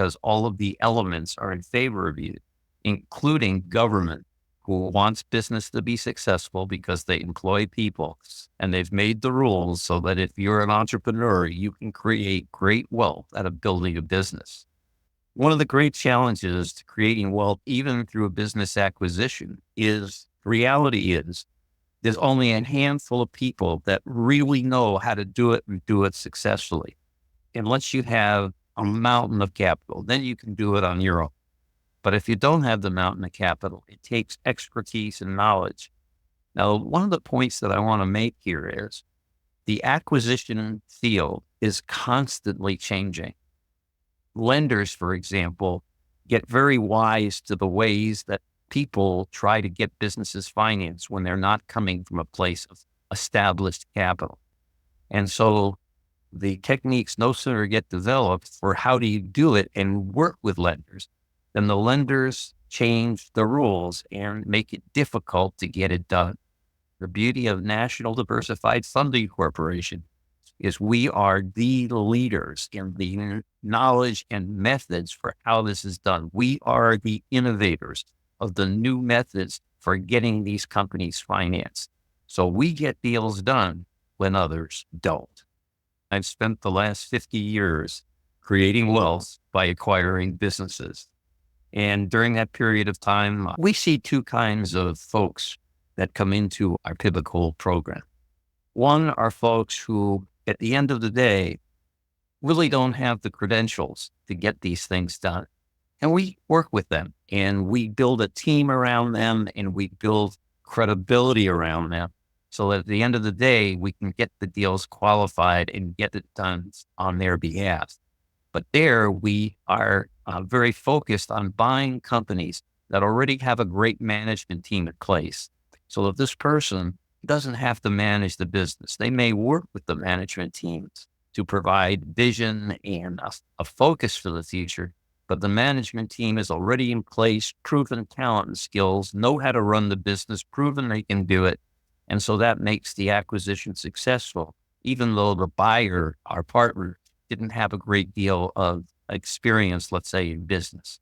because all of the elements are in favor of you, including government, who wants business to be successful because they employ people and they've made the rules so that if you're an entrepreneur, you can create great wealth out of building a business. One of the great challenges to creating wealth, even through a business acquisition, is reality is there's only a handful of people that really know how to do it and do it successfully. Unless you have a mountain of capital, then you can do it on your own. But if you don't have the mountain of capital, it takes expertise and knowledge. Now, one of the points that I want to make here is the acquisition field is constantly changing. Lenders, for example, get very wise to the ways that people try to get businesses financed when they're not coming from a place of established capital. And so the techniques no sooner get developed for how do you do it and work with lenders, then the lenders change the rules and make it difficult to get it done. The beauty of National Diversified Funding Corporation is we are the leaders in the knowledge and methods for how this is done. We are the innovators of the new methods for getting these companies financed. So we get deals done when others don't. I've spent the last 50 years creating wealth by acquiring businesses. And during that period of time, we see two kinds of folks that come into our PIBA Gold program. One are folks who, at the end of the day, really don't have the credentials to get these things done. And we work with them and we build a team around them and we build credibility around them. So at the end of the day, we can get the deals qualified and get it done on their behalf. But there we are very focused on buying companies that already have a great management team in place. So that this person doesn't have to manage the business. They may work with the management teams to provide vision and a focus for the future, but the management team is already in place, proven talent and skills, know how to run the business, proven they can do it. And so that makes the acquisition successful, even though the buyer, our partner, didn't have a great deal of experience, let's say, in business.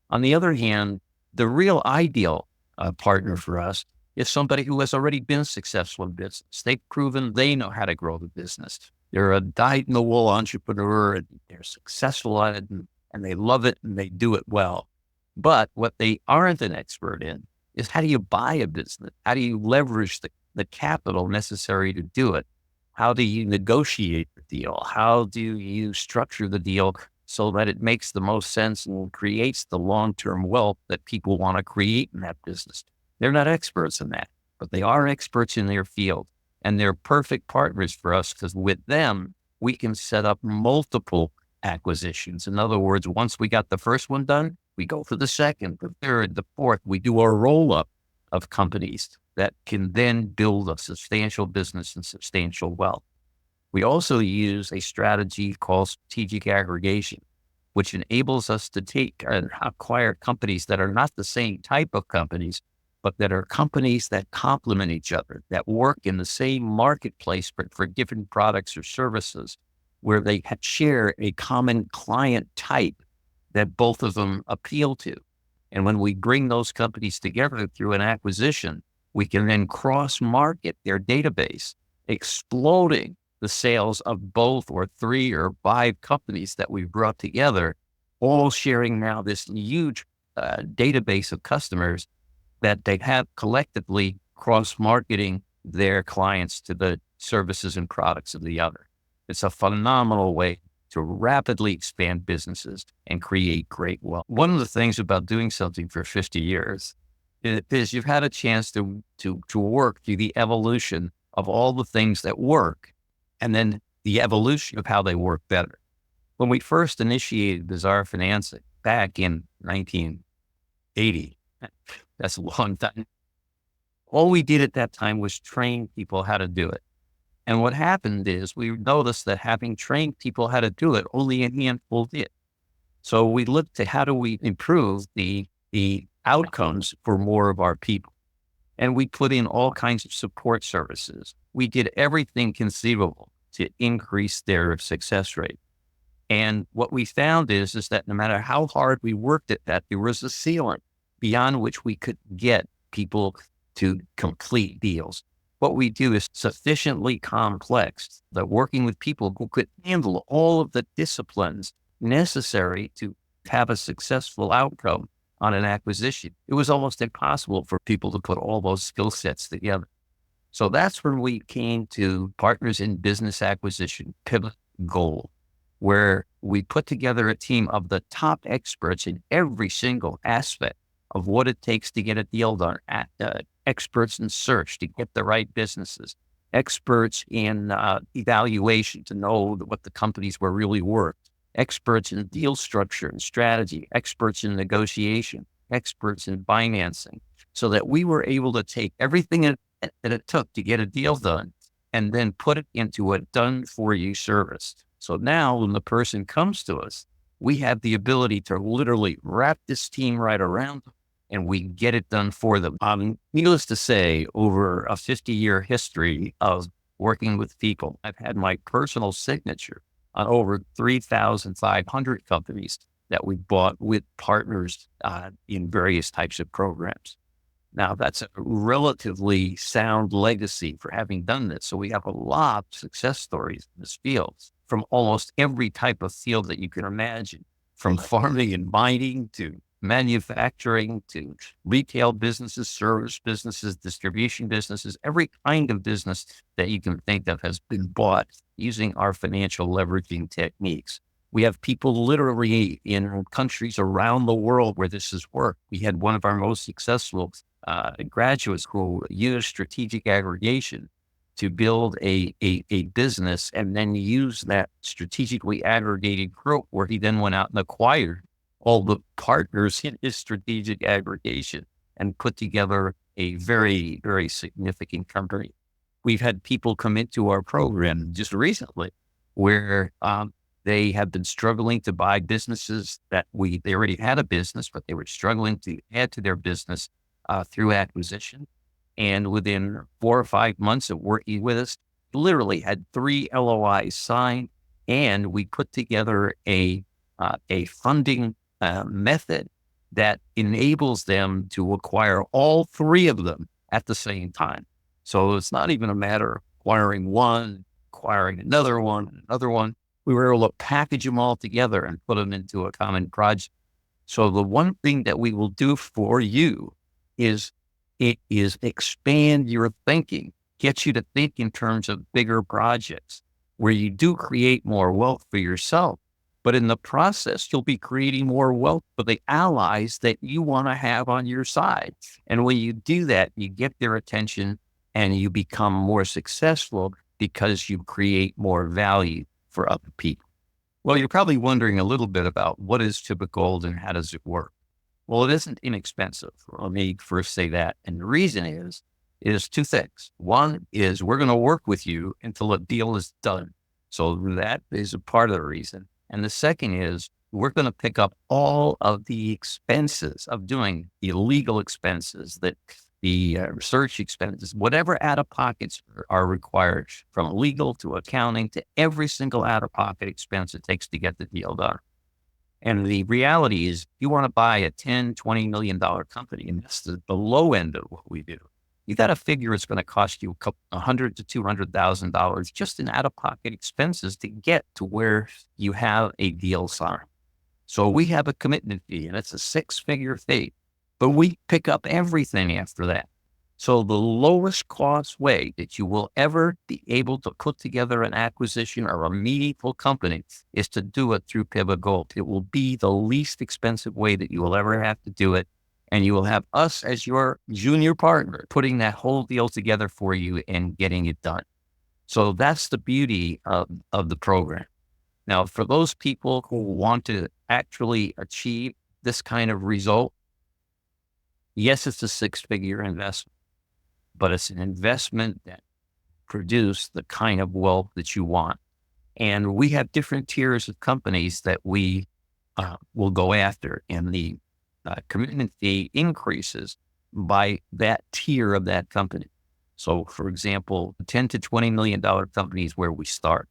On the other hand, the real ideal partner for us is somebody who has already been successful in business. They've proven they know how to grow the business. They're a dyed-in-the-wool entrepreneur and they're successful at it and they love it and they do it well. But what they aren't an expert in is how do you buy a business? How do you leverage the capital necessary to do it? How do you negotiate the deal? How do you structure the deal so that it makes the most sense and creates the long-term wealth that people want to create in that business? They're not experts in that, but they are experts in their field and they're perfect partners for us because with them, we can set up multiple acquisitions. In other words, once we got the first one done, we go for the second, the third, the fourth. We do a roll-up of companies that can then build a substantial business and substantial wealth. We also use a strategy called strategic aggregation, which enables us to take and acquire companies that are not the same type of companies, but that are companies that complement each other, that work in the same marketplace, but for different products or services, where they share a common client type that both of them appeal to. And when we bring those companies together through an acquisition, we can then cross-market their database, exploding the sales of both or 3 or 5 companies that we've brought together, all sharing now this huge database of customers that they have collectively cross-marketing their clients to the services and products of the other. It's a phenomenal way to rapidly expand businesses and create great wealth. One of the things about doing something for 50 years is you've had a chance to work through the evolution of all the things that work and then the evolution of how they work better. When we first initiated Bizar financing back in 1980, that's a long time. All we did at that time was train people how to do it. And what happened is we noticed that having trained people how to do it, only a handful did. So we looked to how do we improve the outcomes for more of our people. And we put in all kinds of support services. We did everything conceivable to increase their success rate. And what we found is that no matter how hard we worked at that, there was a ceiling beyond which we could get people to complete deals. What we do is sufficiently complex that working with people who could handle all of the disciplines necessary to have a successful outcome on an acquisition. It was almost impossible for people to put all those skill sets together. So that's when we came to Partners in Business Acquisition, PIBA Gold, where we put together a team of the top experts in every single aspect of what it takes to get a deal done. Experts in search to get the right businesses, experts in evaluation to know what the companies were really worth, experts in deal structure and strategy, experts in negotiation, experts in financing, so that we were able to take everything that it took to get a deal done and then put it into a done for you service. So now when the person comes to us, we have the ability to literally wrap this team right around them and we get it done for them. Needless to say, over a 50-year history of working with people, I've had my personal signature on over 3,500 companies that we bought with partners in various types of programs. Now, that's a relatively sound legacy for having done this. So we have a lot of success stories in this field from almost every type of field that you can imagine, from farming and mining to manufacturing to retail businesses, service businesses, distribution businesses, every kind of business that you can think of has been bought using our financial leveraging techniques. We have people literally in countries around the world where this has worked. We had one of our most successful graduates who used strategic aggregation to build a business and then use that strategically aggregated group where he then went out and acquired all the partners in his strategic aggregation and put together a very, very significant company. We've had people come into our program just recently where they have been struggling to buy businesses that they already had a business, but they were struggling to add to their business through acquisition. And within 4 or 5 months of working with us, literally had 3 LOIs signed, and we put together a funding method that enables them to acquire all 3 of them at the same time. So it's not even a matter of acquiring one, acquiring another one, another one. We were able to package them all together and put them into a common project. So the one thing that we will do for you is expand your thinking, get you to think in terms of bigger projects where you do create more wealth for yourself. But in the process, you'll be creating more wealth for the allies that you want to have on your side. And when you do that, you get their attention and you become more successful because you create more value for other people. Well, you're probably wondering a little bit about what is PIBA Gold and how does it work? Well, it isn't inexpensive. Let me first say that. And the reason is 2 things. One is we're going to work with you until a deal is done. So that is a part of the reason. And the second is we're going to pick up all of the expenses of doing the legal expenses, that the research expenses, whatever out-of-pockets are required, from legal to accounting to every single out-of-pocket expense it takes to get the deal done. And the reality is you want to buy a $10, $20 million company, and that's the low end of what we do. You got to figure it's going to cost you $100,000 to $200,000 just in out-of-pocket expenses to get to where you have a deal signed. So we have a commitment fee, and it's a 6-figure fee, but we pick up everything after that. So the lowest cost way that you will ever be able to put together an acquisition or a meaningful company is to do it through PIBA Gold. It will be the least expensive way that you will ever have to do it. And you will have us as your junior partner putting that whole deal together for you and getting it done. So that's the beauty of the program. Now, for those people who want to actually achieve this kind of result, yes, it's a 6-figure investment, but it's an investment that produces the kind of wealth that you want. And we have different tiers of companies that we will go after, and the commitment fee increases by that tier of that company. So, for example, $10 to $20 million companies where we start.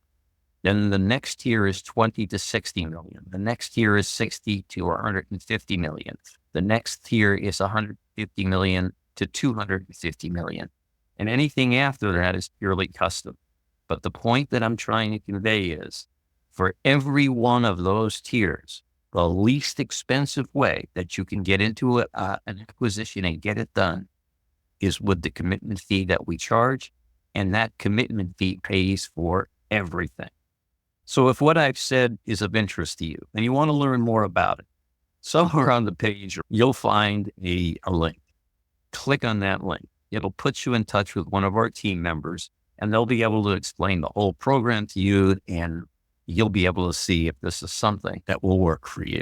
Then the next tier is 20 to 60 million. The next tier is 60 to 150 million. The next tier is 150 million to 250 million. And anything after that is purely custom. But the point that I'm trying to convey is for every one of those tiers, the least expensive way that you can get into an acquisition and get it done is with the commitment fee that we charge. And that commitment fee pays for everything. So if what I've said is of interest to you and you want to learn more about it, somewhere on the page, you'll find a link. Click on that link. It'll put you in touch with one of our team members, and they'll be able to explain the whole program to you, and you'll be able to see if this is something that will work for you.